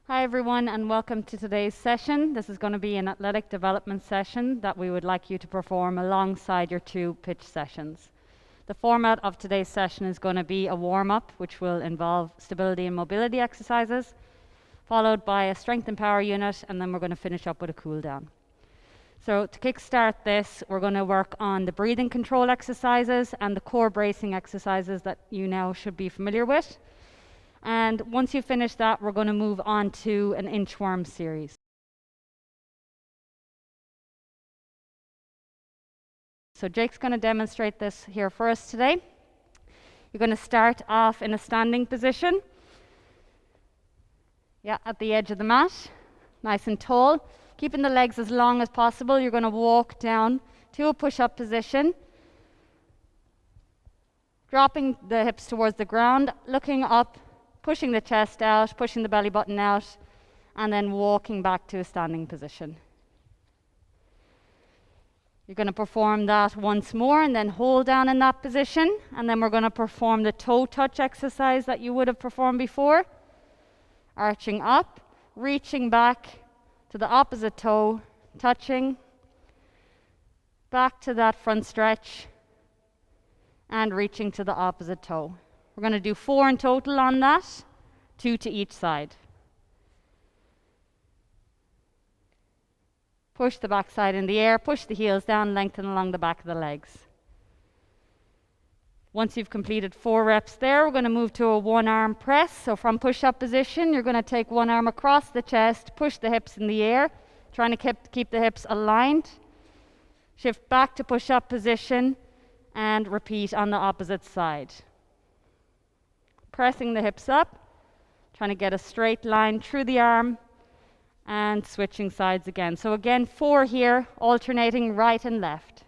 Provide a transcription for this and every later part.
Hi everyone and welcome to today's session. This is going to be an athletic development session that we would like you to perform alongside your 2 pitch sessions. The format of today's session is going to be a warm-up which will involve stability and mobility exercises, followed by a strength and power unit, and then we're going to finish up with a cool down. So to kickstart this, we're going to work on the breathing control exercises and the core bracing exercises that you now should be familiar with. And once you finish that, we're going to move on to an inchworm series. So Jake's going to demonstrate this here for us today. You're going to start off in a standing position. At the edge of the mat, nice and tall. Keeping the legs as long as possible, you're going to walk down to a push-up position. Dropping the hips towards the ground, looking up, pushing the chest out, pushing the belly button out, and then walking back to a standing position. You're going to perform that once more and then hold down in that position, and then we're going to perform the toe touch exercise that you would have performed before. Arching up, reaching back to the opposite toe, touching, back to that front stretch, and reaching to the opposite toe. We're going to do 4 in total on that, 2 to each side. Push the back side in the air, push the heels down, lengthen along the back of the legs. Once you've completed 4 reps there, we're going to move to a 1-arm press. So from push-up position, you're going to take 1 arm across the chest, push the hips in the air, trying to keep the hips aligned. Shift back to push-up position and repeat on the opposite side. Pressing the hips up, trying to get a straight line through the arm, and switching sides again. So again, 4 here, alternating right and left.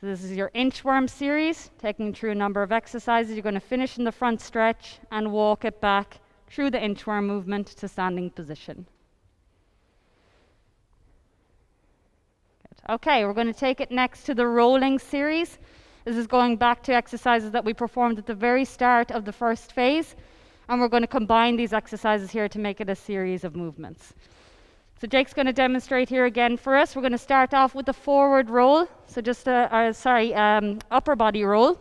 So this is your inchworm series, taking through a number of exercises. You're going to finish in the front stretch and walk it back through the inchworm movement to standing position. Good. Okay, we're going to take it next to the rolling series. This is going back to exercises that we performed at the very start of the first phase, and we're going to combine these exercises here to make it a series of movements. So Jake's going to demonstrate here again for us. We're going to start off with the forward roll, so just upper body roll.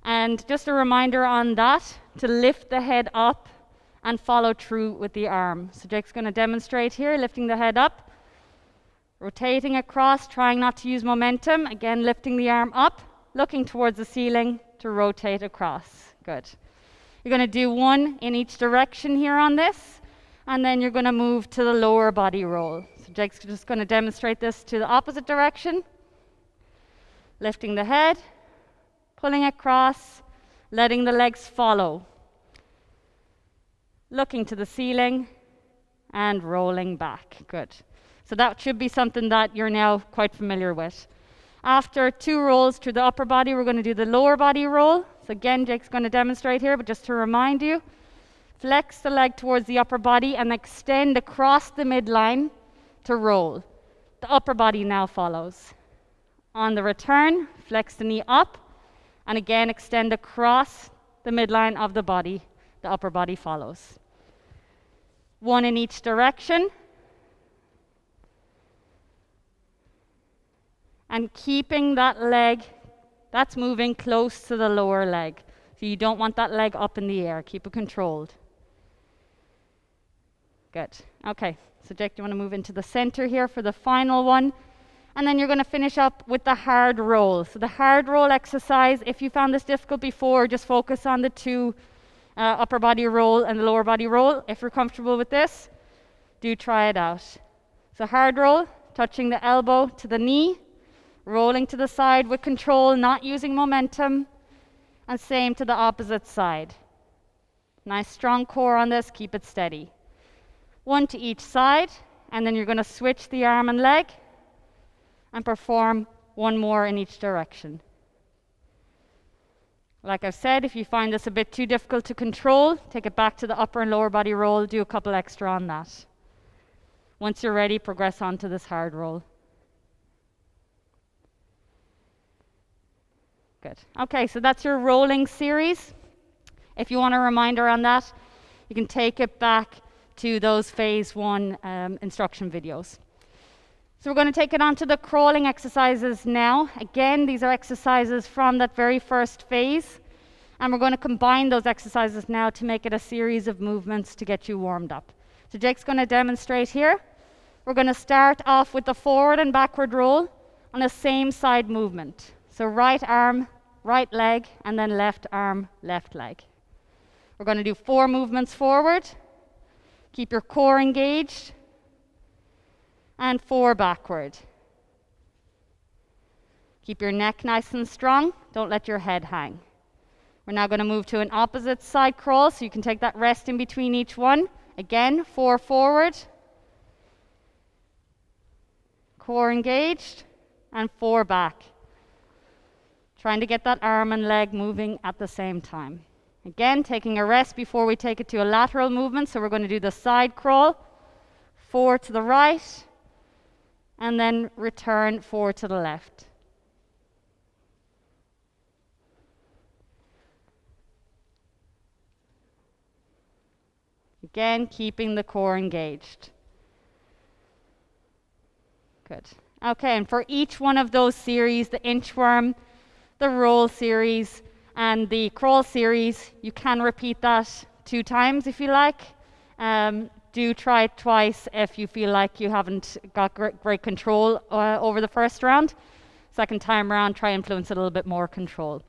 And just a reminder on that, to lift the head up and follow through with the arm. So Jake's going to demonstrate here, lifting the head up, rotating across, trying not to use momentum. Again, lifting the arm up, looking towards the ceiling to rotate across. Good. You're going to do 1 in each direction here on this, and then you're going to move to the lower body roll. So Jake's just going to demonstrate this to the opposite direction. Lifting the head, pulling across, letting the legs follow. Looking to the ceiling and rolling back. Good. So that should be something that you're now quite familiar with. After 2 rolls through the upper body, we're going to do the lower body roll. So again, Jake's going to demonstrate here, but just to remind you, flex the leg towards the upper body and extend across the midline to roll. The upper body now follows. On the return, flex the knee up, and again extend across the midline of the body. The upper body follows. 1 in each direction. And keeping that leg that's moving close to the lower leg. So you don't want that leg up in the air. Keep it controlled. Good. Okay, so Jake, do you want to move into the center here for the final one? And then you're going to finish up with the hard roll. So the hard roll exercise, if you found this difficult before, just focus on the 2 upper body roll and the lower body roll. If you're comfortable with this, do try it out. So hard roll, touching the elbow to the knee, rolling to the side with control, not using momentum, and same to the opposite side. Nice strong core on this, keep it steady. 1 to each side, and then you're going to switch the arm and leg and perform 1 more in each direction. Like I've said, if you find this a bit too difficult to control, take it back to the upper and lower body roll, do a couple extra on that. Once you're ready, progress on to this hard roll. Good. Okay, so that's your rolling series. If you want a reminder on that, you can take it back to those phase 1 instruction videos. So we're going to take it on to the crawling exercises now. Again, these are exercises from that very first phase, and we're going to combine those exercises now to make it a series of movements to get you warmed up. So Jake's going to demonstrate here. We're going to start off with the forward and backward roll on the same side movement. So right arm, right leg, and then left arm, left leg. We're going to do 4 movements forward. Keep your core engaged. And 4 backward. Keep your neck nice and strong. Don't let your head hang. We're now going to move to an opposite side crawl, so you can take that rest in between each one. Again, 4 forward. Core engaged. And 4 back. Trying to get that arm and leg moving at the same time. Again, taking a rest before we take it to a lateral movement. So we're going to do the side crawl. 4 to the right. And then return 4 to the left. Again, keeping the core engaged. Good. Okay, and for each one of those series, the inchworm, the roll series, and the crawl series, you can repeat that 2 times if you like. Do try it twice if you feel like you haven't got great control over the first round. Second time around, try influence a little bit more control.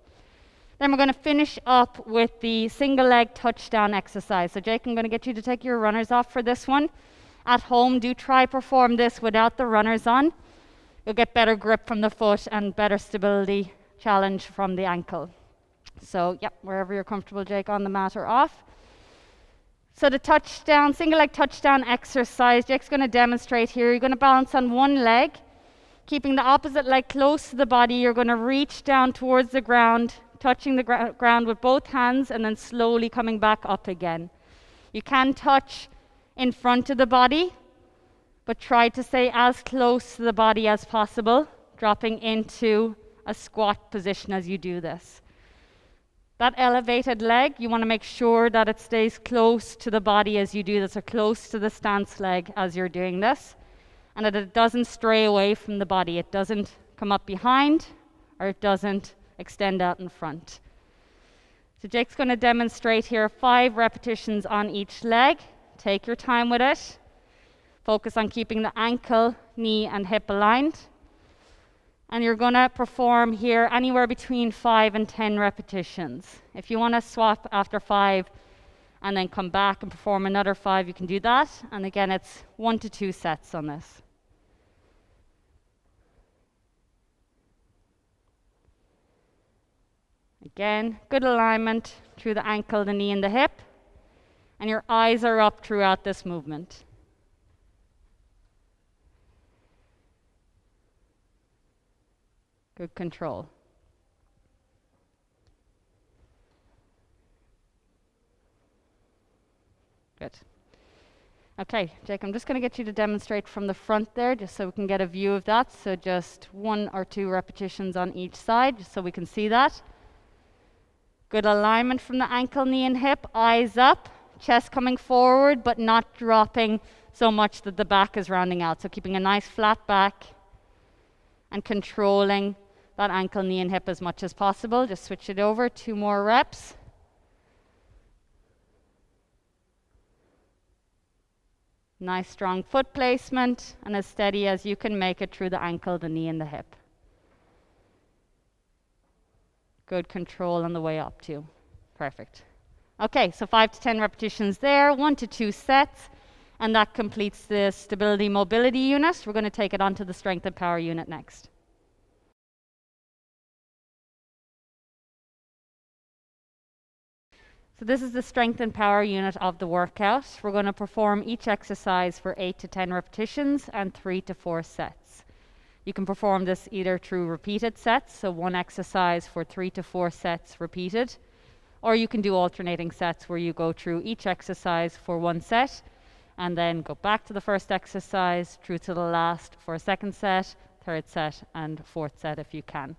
Then we're going to finish up with the single leg touchdown exercise. So Jake, I'm going to get you to take your runners off for this one. At home, do try perform this without the runners on. You'll get better grip from the foot and better stability challenge from the ankle. So yeah, wherever you're comfortable, Jake, on the mat or off. So the touchdown, single leg touchdown exercise, Jake's going to demonstrate here. You're going to balance on one leg, keeping the opposite leg close to the body. You're going to reach down towards the ground, touching the ground with both hands, and then slowly coming back up again. You can touch in front of the body, but try to stay as close to the body as possible, dropping into a squat position as you do this. That elevated leg, you want to make sure that it stays close to the body as you do this, or close to the stance leg as you're doing this, and that it doesn't stray away from the body. It doesn't come up behind, or it doesn't extend out in front. So Jake's going to demonstrate here 5 repetitions on each leg. Take your time with it. Focus on keeping the ankle, knee, and hip aligned. And you're going to perform here anywhere between 5 and 10 repetitions. If you want to swap after 5 and then come back and perform another 5, you can do that. And again, it's 1 to 2 sets on this. Again, good alignment through the ankle, the knee, and the hip. And your eyes are up throughout this movement. Good control. Good. Okay, Jake, I'm just going to get you to demonstrate from the front there, just so we can get a view of that. So just 1 or 2 repetitions on each side, just so we can see that. Good alignment from the ankle, knee, and hip. Eyes up, chest coming forward, but not dropping so much that the back is rounding out. So keeping a nice flat back and controlling that ankle, knee, and hip as much as possible. Just switch it over, 2 more reps. Nice strong foot placement, and as steady as you can make it through the ankle, the knee, and the hip. Good control on the way up too. Perfect. Okay, so 5 to 10 repetitions there, 1 to 2 sets, and that completes the stability mobility unit. We're going to take it on to the strength and power unit next. So this is the strength and power unit of the workout. We're going to perform each exercise for 8 to 10 repetitions and 3 to 4 sets. You can perform this either through repeated sets, so 1 exercise for 3 to 4 sets repeated, or you can do alternating sets where you go through each exercise for 1 set and then go back to the first exercise through to the last for a second set, third set, and fourth set if you can.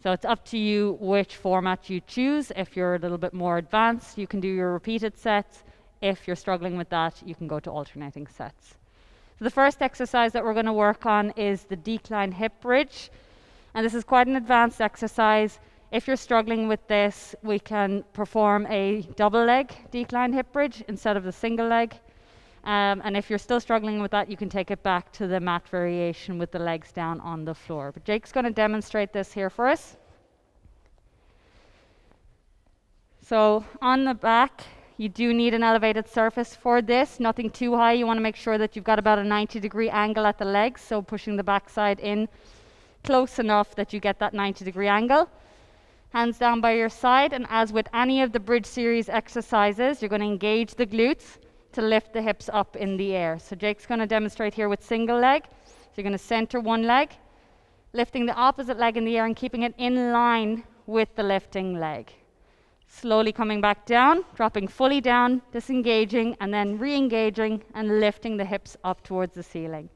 So it's up to you which format you choose. If you're a little bit more advanced, you can do your repeated sets, if you're struggling with that, you can go to alternating sets. So the first exercise that we're going to work on is the decline hip bridge. And this is quite an advanced exercise. If you're struggling with this, we can perform a double leg decline hip bridge instead of the single leg. And if you're still struggling with that, you can take it back to the mat variation with the legs down on the floor. But Jake's going to demonstrate this here for us. So on the back, you do need an elevated surface for this, nothing too high. You want to make sure that you've got about a 90-degree angle at the legs, so pushing the backside in close enough that you get that 90-degree angle. Hands down by your side, and as with any of the bridge series exercises, you're going to engage the glutes to lift the hips up in the air. So Jake's going to demonstrate here with single leg. So you're going to center one leg, lifting the opposite leg in the air and keeping it in line with the lifting leg. Slowly coming back down, dropping fully down, disengaging, and then re-engaging and lifting the hips up towards the ceiling.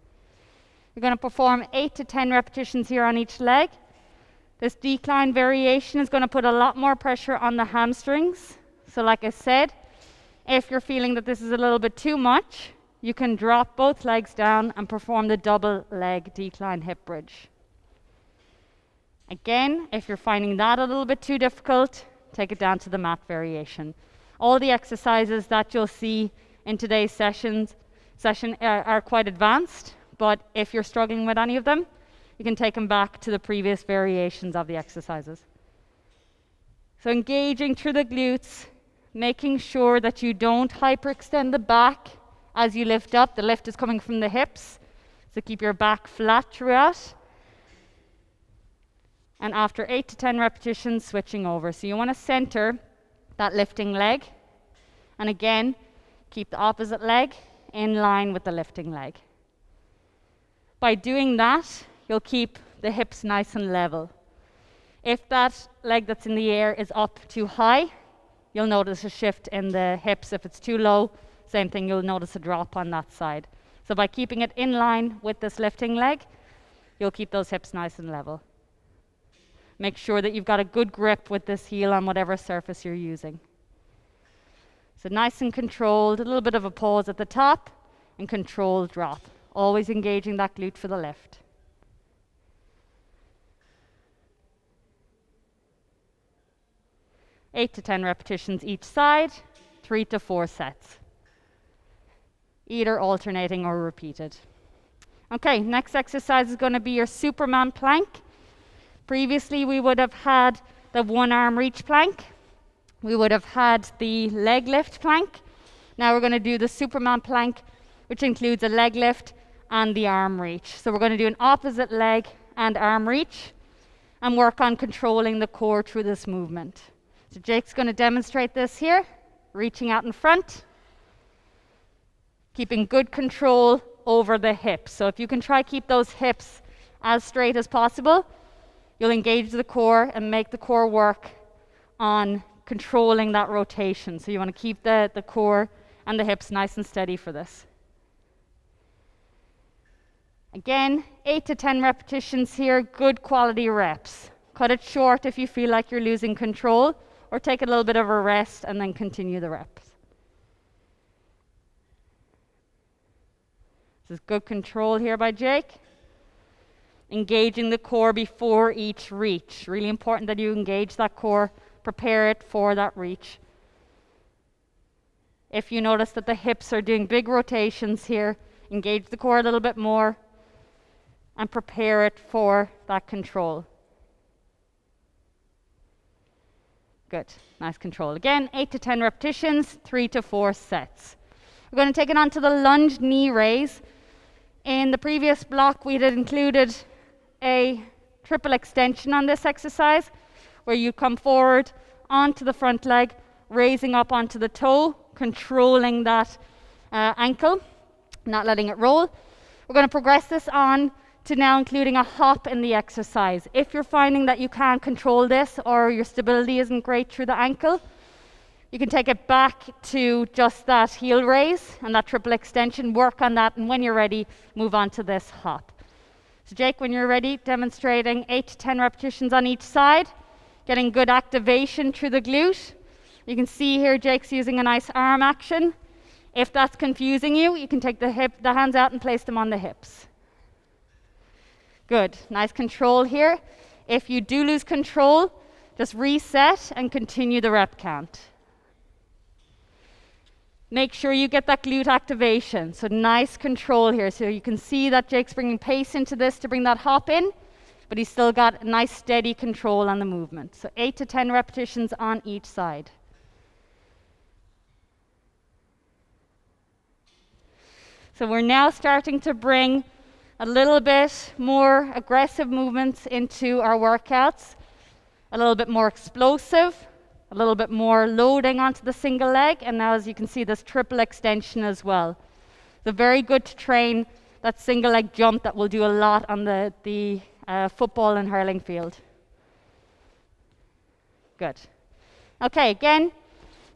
You're going to perform 8 to 10 repetitions here on each leg. This decline variation is going to put a lot more pressure on the hamstrings. So like I said, if you're feeling that this is a little bit too much, you can drop both legs down and perform the double leg decline hip bridge. Again, if you're finding that a little bit too difficult, take it down to the mat variation. All the exercises that you'll see in today's session are quite advanced, but if you're struggling with any of them, you can take them back to the previous variations of the exercises. So engaging through the glutes, making sure that you don't hyperextend the back as you lift up. The lift is coming from the hips, so keep your back flat throughout. And after 8 to 10 repetitions, switching over. So you want to center that lifting leg. And again, keep the opposite leg in line with the lifting leg. By doing that, you'll keep the hips nice and level. If that leg that's in the air is up too high, you'll notice a shift in the hips. If it's too low, same thing, you'll notice a drop on that side. So by keeping it in line with this lifting leg, you'll keep those hips nice and level. Make sure that you've got a good grip with this heel on whatever surface you're using. So nice and controlled, a little bit of a pause at the top, and controlled drop. Always engaging that glute for the lift. Eight to 10 repetitions each side, 3 to 4 sets. Either alternating or repeated. Okay, next exercise is going to be your Superman plank. Previously, we would have had the one arm reach plank. We would have had the leg lift plank. Now we're going to do the Superman plank, which includes a leg lift and the arm reach. So we're going to do an opposite leg and arm reach and work on controlling the core through this movement. So Jake's going to demonstrate this here, reaching out in front, keeping good control over the hips. So if you can try keep those hips as straight as possible, you'll engage the core and make the core work on controlling that rotation. So you want to keep the core and the hips nice and steady for this. Again, 8 to 10 repetitions here, good quality reps. Cut it short if you feel like you're losing control, or take a little bit of a rest and then continue the reps. This is good control here by Jake. Engaging the core before each reach. Really important that you engage that core, prepare it for that reach. If you notice that the hips are doing big rotations here, engage the core a little bit more and prepare it for that control. Good, nice control. Again, 8 to 10 repetitions, 3 to 4 sets. We're going to take it on to the lunge knee raise. In the previous block, we had included a triple extension on this exercise, where you come forward onto the front leg, raising up onto the toe, controlling that ankle, not letting it roll. We're going to progress this on to now including a hop in the exercise. If you're finding that you can't control this or your stability isn't great through the ankle, you can take it back to just that heel raise and that triple extension, work on that, and when you're ready, move on to this hop. So Jake, when you're ready, demonstrating 8 to 10 repetitions on each side, getting good activation through the glute. You can see here Jake's using a nice arm action. If that's confusing you, you can take the hands out and place them on the hips. Good, nice control here. If you do lose control, just reset and continue the rep count. Make sure you get that glute activation. So nice control here. So you can see that Jake's bringing pace into this to bring that hop in, but he's still got a nice steady control on the movement. So 8 to 10 repetitions on each side. So we're now starting to bring a little bit more aggressive movements into our workouts, a little bit more explosive, a little bit more loading onto the single leg, and now as you can see, this triple extension as well. So very good to train that single leg jump that will do a lot on the football and hurling field. Good. Okay, again,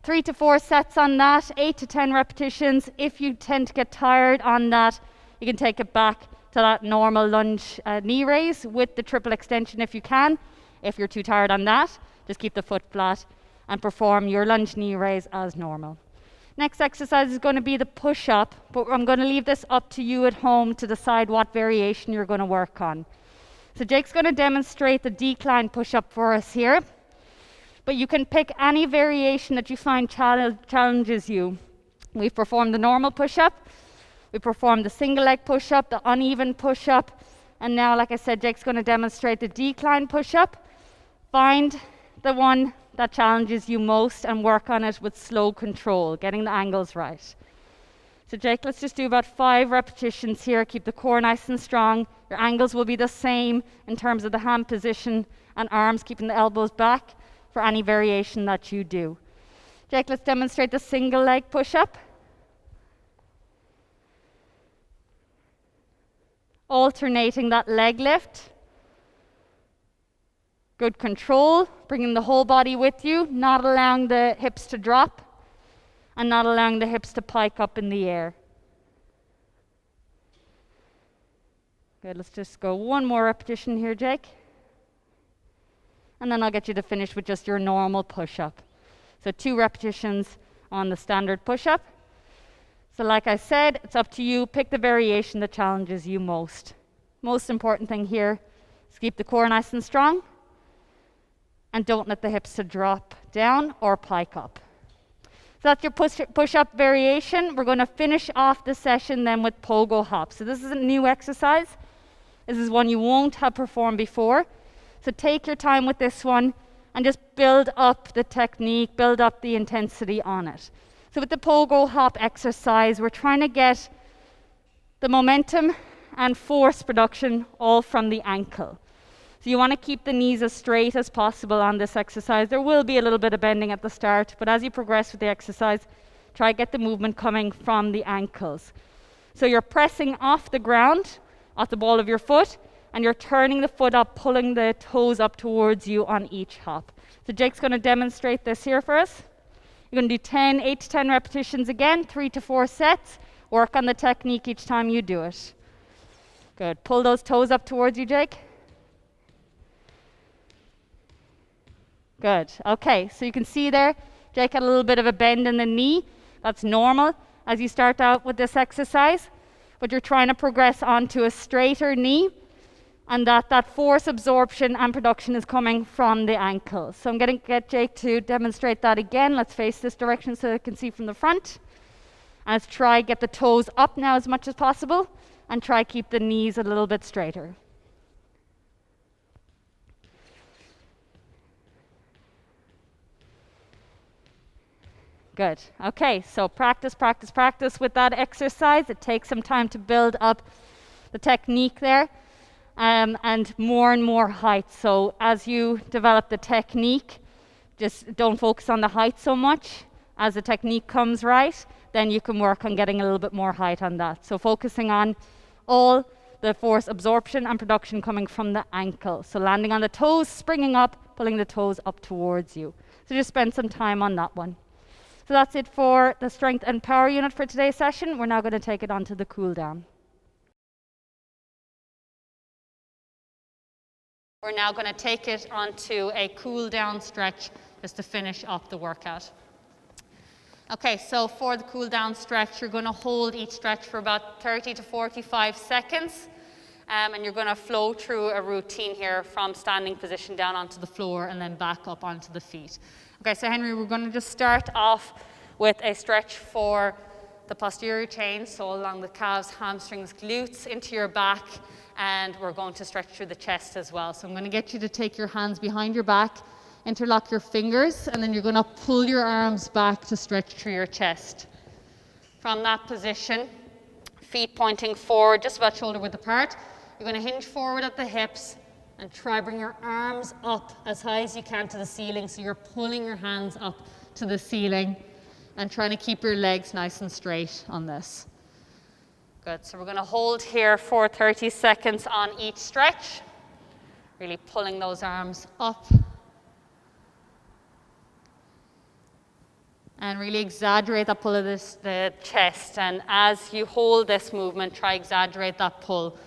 3 to 4 sets on that, 8 to 10 repetitions. If you tend to get tired on that, you can take it back to that normal lunge knee raise with the triple extension if you can. If you're too tired on that, just keep the foot flat and perform your lunge knee raise as normal. Next exercise is going to be the push-up, but I'm going to leave this up to you at home to decide what variation you're going to work on. So Jake's going to demonstrate the decline push-up for us here, but you can pick any variation that you find challenges you. We've performed the normal push-up, we performed the single leg push-up, the uneven push-up, and now, like I said, Jake's going to demonstrate the decline push-up. Find the one that challenges you most and work on it with slow control, getting the angles right. So Jake, let's just do about 5 repetitions here. Keep the core nice and strong. Your angles will be the same in terms of the hand position and arms, keeping the elbows back for any variation that you do. Jake, let's demonstrate the single leg push-up. Alternating that leg lift. Good control, bringing the whole body with you, not allowing the hips to drop and not allowing the hips to pike up in the air. Good, let's just go one more repetition here, Jake. And then I'll get you to finish with just your normal push-up. So 2 repetitions on the standard push-up. So like I said, it's up to you. Pick the variation that challenges you most. Most important thing here is keep the core nice and strong. And don't let the hips to drop down or pike up. So that's your push-up variation. We're going to finish off the session then with pogo hop. So this is a new exercise. This is one you won't have performed before. So take your time with this one and just build up the technique, build up the intensity on it. So with the pogo hop exercise, we're trying to get the momentum and force production all from the ankle. So you want to keep the knees as straight as possible on this exercise. There will be a little bit of bending at the start, but as you progress with the exercise, try to get the movement coming from the ankles. So you're pressing off the ground, off the ball of your foot, and you're turning the foot up, pulling the toes up towards you on each hop. So Jake's going to demonstrate this here for us. You're going to do 8 to 10 repetitions again, 3 to 4 sets. Work on the technique each time you do it. Good. Pull those toes up towards you, Jake. Good. Okay, so you can see there, Jake had a little bit of a bend in the knee. That's normal as you start out with this exercise, but you're trying to progress onto a straighter knee, and that force absorption and production is coming from the ankle. So I'm going to get Jake to demonstrate that again. Let's face this direction so you can see from the front. And let's try get the toes up now as much as possible, and try keep the knees a little bit straighter. Good. Okay, so practice with that exercise. It takes some time to build up the technique there, and more height. So as you develop the technique, just don't focus on the height so much. As the technique comes right, then you can work on getting a little bit more height on that. So focusing on all the force absorption and production coming from the ankle. So landing on the toes, springing up, pulling the toes up towards you. So just spend some time on that one. So that's it for the strength and power unit for today's session. We're now going to take it on to the cool down. We're now going to take it onto a cool down stretch just to finish off the workout. Okay, so for the cool down stretch, you're going to hold each stretch for about 30 to 45 seconds. And you're going to flow through a routine here from standing position down onto the floor and then back up onto the feet. Okay, so Henry, we're going to just start off with a stretch for the posterior chain, so along the calves, hamstrings, glutes, into your back, and we're going to stretch through the chest as well. So I'm going to get you to take your hands behind your back, interlock your fingers, and then you're going to pull your arms back to stretch through your chest. From that position, feet pointing forward, just about shoulder width apart, you're going to hinge forward at the hips and try bring your arms up as high as you can to the ceiling. So you're pulling your hands up to the ceiling and trying to keep your legs nice and straight on this. Good, so we're going to hold here for 30 seconds on each stretch. Really pulling those arms up. And really exaggerate that pull of the chest. And as you hold this movement, try exaggerate that pull.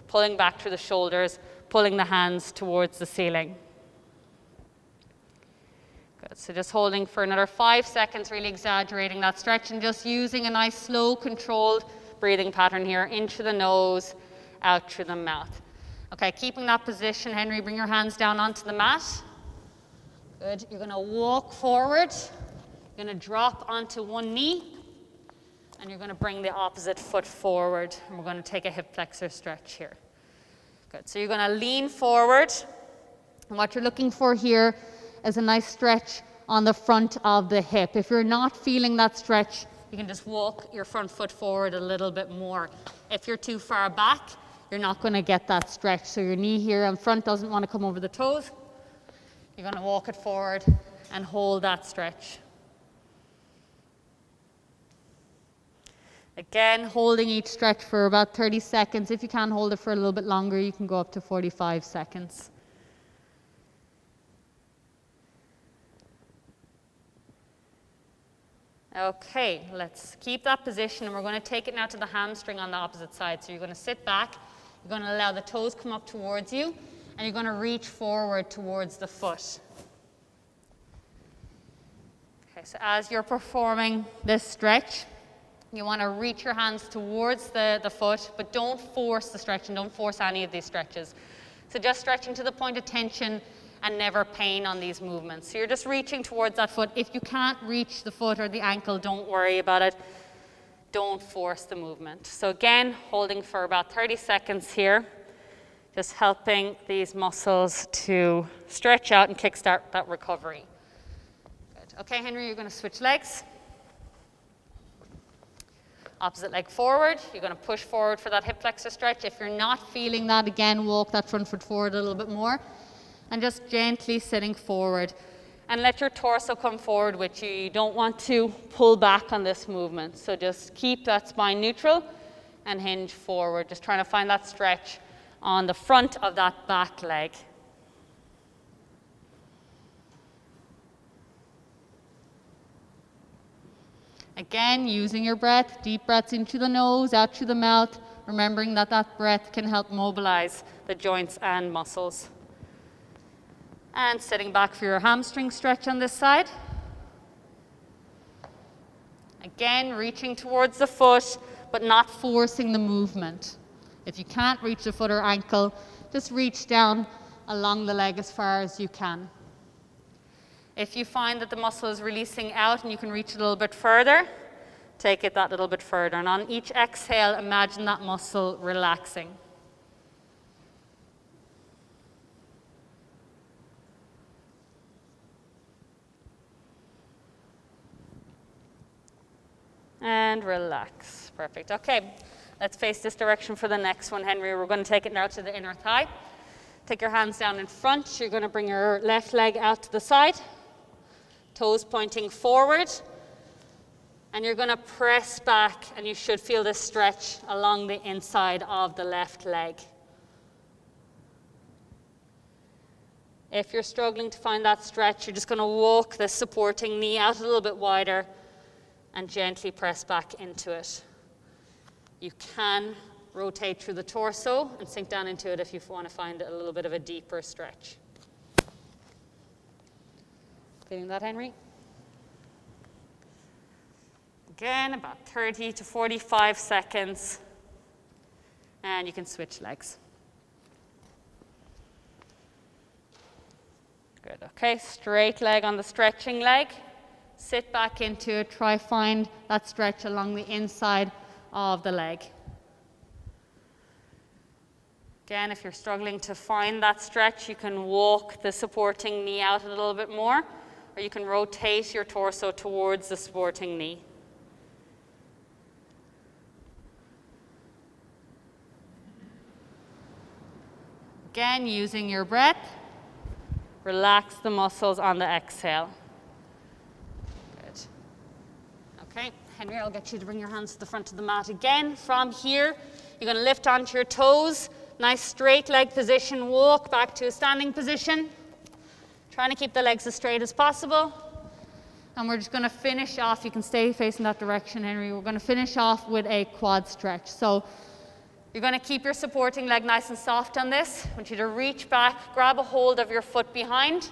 Pulling back through the shoulders, pulling the hands towards the ceiling. Good, so just holding for another 5 seconds, really exaggerating that stretch and just using a nice slow controlled breathing pattern here, in through the nose, out through the mouth. Okay, keeping that position, Henry, bring your hands down onto the mat. Good, you're gonna walk forward, you're gonna drop onto one knee, and you're gonna bring the opposite foot forward, and we're gonna take a hip flexor stretch here. Good, so you're gonna lean forward, and what you're looking for here is a nice stretch on the front of the hip. If you're not feeling that stretch, you can just walk your front foot forward a little bit more. If you're too far back, you're not gonna get that stretch. So your knee here in front doesn't wanna come over the toes. You're gonna walk it forward and hold that stretch. Again, holding each stretch for about 30 seconds. If you can hold it for a little bit longer, you can go up to 45 seconds. Okay, let's keep that position, and we're going to take it now to the hamstring on the opposite side. So you're going to sit back, you're going to allow the toes come up towards you, and you're going to reach forward towards the foot. Okay, so as you're performing this stretch, you want to reach your hands towards the foot, but don't force the stretch and don't force any of these stretches. So just stretching to the point of tension and never pain on these movements. So you're just reaching towards that foot. If you can't reach the foot or the ankle, don't worry about it. Don't force the movement. So again, holding for about 30 seconds here, just helping these muscles to stretch out and kickstart that recovery. Good. Okay, Henry, you're going to switch legs. Opposite leg forward, you're going to push forward for that hip flexor stretch. If you're not feeling that, again, walk that front foot forward a little bit more. And just gently sitting forward. And let your torso come forward with you. You don't want to pull back on this movement. So just keep that spine neutral and hinge forward. Just trying to find that stretch on the front of that back leg. Again, using your breath, deep breaths into the nose, out through the mouth, remembering that that breath can help mobilize the joints and muscles. And sitting back for your hamstring stretch on this side. Again, reaching towards the foot, but not forcing the movement. If you can't reach the foot or ankle, just reach down along the leg as far as you can. If you find that the muscle is releasing out and you can reach a little bit further, take it that little bit further. And on each exhale, imagine that muscle relaxing. And relax. Perfect. Okay, let's face this direction for the next one, Henry. We're going to take it now to the inner thigh. Take your hands down in front. You're going to bring your left leg out to the side. Toes pointing forward, and you're going to press back, and you should feel this stretch along the inside of the left leg. If you're struggling to find that stretch, you're just going to walk the supporting knee out a little bit wider and gently press back into it. You can rotate through the torso and sink down into it if you want to find a little bit of a deeper stretch. Feeling that, Henry? Again, about 30 to 45 seconds. And you can switch legs. Good, okay, straight leg on the stretching leg. Sit back into it, try find that stretch along the inside of the leg. Again, if you're struggling to find that stretch, you can walk the supporting knee out a little bit more, or you can rotate your torso towards the supporting knee. Again, using your breath, relax the muscles on the exhale. Good. Okay, Henry, I'll get you to bring your hands to the front of the mat again. From here, you're going to lift onto your toes. Nice straight leg position, walk back to a standing position. Trying to keep the legs as straight as possible. And we're just going to finish off, you can stay facing that direction, Henry. We're going to finish off with a quad stretch. So you're going to keep your supporting leg nice and soft on this. I want you to reach back, grab a hold of your foot behind,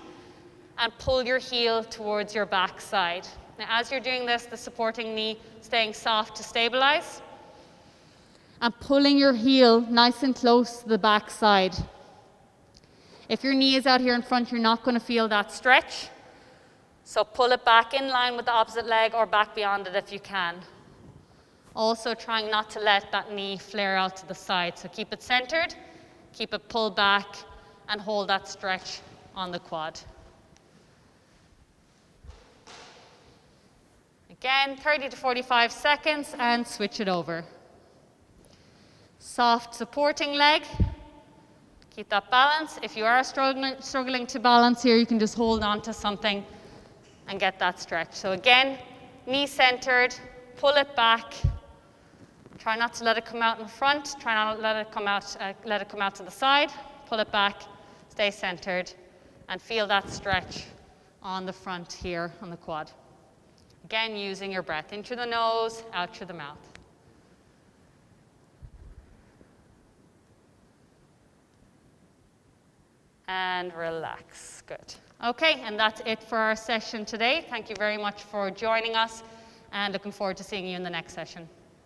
and pull your heel towards your back side. Now, as you're doing this, the supporting knee staying soft to stabilize. And pulling your heel nice and close to the back side. If your knee is out here in front, you're not going to feel that stretch. So pull it back in line with the opposite leg or back beyond it if you can. Also trying not to let that knee flare out to the side. So keep it centered, keep it pulled back, and hold that stretch on the quad. Again, 30 to 45 seconds, and switch it over. Soft supporting leg. Keep that balance. If you are struggling to balance here, you can just hold on to something and get that stretch. So again, knee centered, pull it back. Try not to let it come out in front. Try not to let it come out to the side. Pull it back, stay centered, and feel that stretch on the front here on the quad. Again, using your breath in through the nose, out through the mouth. And relax. Good. Okay, and that's it for our session today. Thank you very much for joining us, and looking forward to seeing you in the next session.